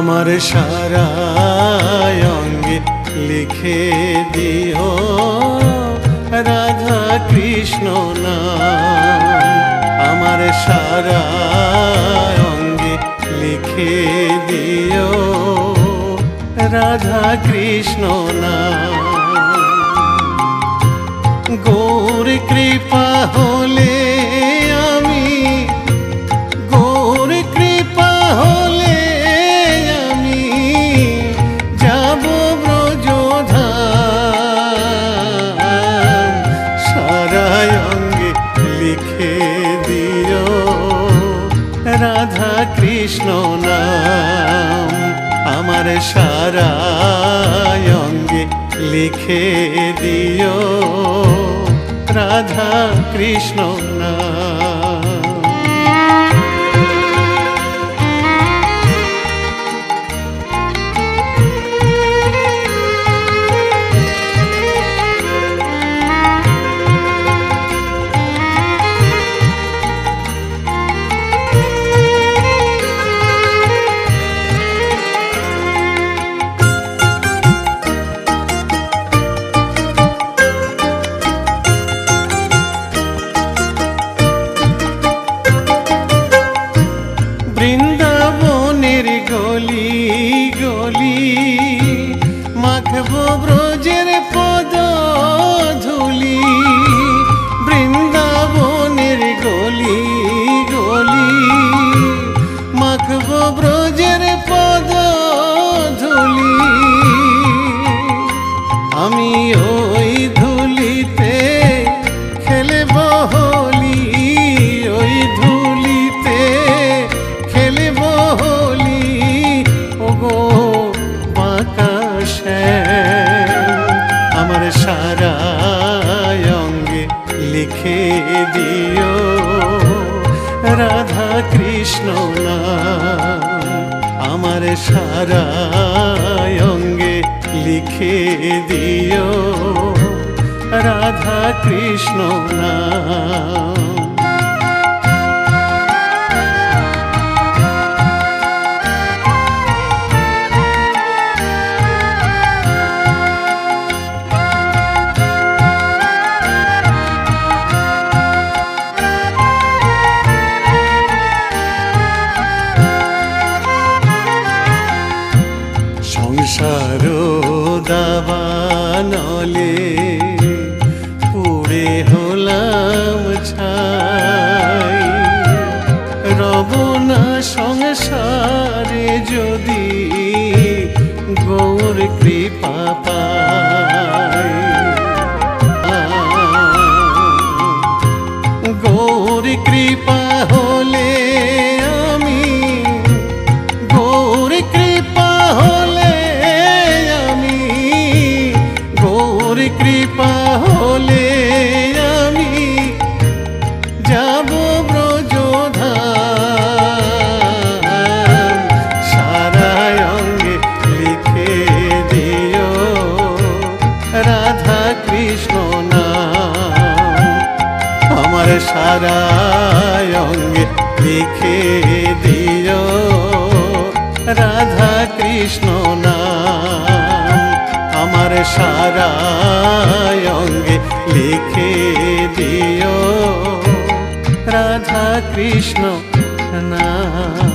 আমার সারা অঙ্গে লিখে দিও রাধা কৃষ্ণ নাম। আমার সারা অঙ্গে লিখে দিও রাধা কৃষ্ণ নাম। গৌর কৃপা হলে আমি, গৌর কৃপা হলে আমি যাব ব্রজধাম। সারা অঙ্গে লিখে দিও রাধা কৃষ্ণ নাম। আমার সারা অঙ্গে লিখে দিও রাধা কৃষ্ণ নাম। বৃন্দাবনের গলি গলি মাখব ব্রজের পদ ধুলি। বৃন্দাবনের গলি গলি মাখব ব্রজের পদ ধুলি। আমি ওই ধুলিতে খেলব হোলি, ওই ধুলিতে খেলব হোলি। ওগো বাঁকা শ্যাম, আমার সারা অঙ্গে লিখে দিও রাধা কৃষ্ণ নাম। আমার সারা অঙ্গে লিখে দিও রাধা কৃষ্ণ নাম। সংসার দাবানলে পুড়ে হলাম ছাই। রব না সংসারে যদি গৌর কৃপা পাই। গৌর কৃপা হলে আমি, গৌর কৃপা হলে আমি, গৌর কৃপা হলে আমি যাব ব্রজধাম। সারা অঙ্গে লিখে দিও রাধা কৃষ্ণ নাম। আমার সারা অঙ্গে লিখে দিও রাধা কৃষ্ণ নাম। আমার সারা অঙ্গে লিখে দিও রাধা কৃষ্ণ নাম।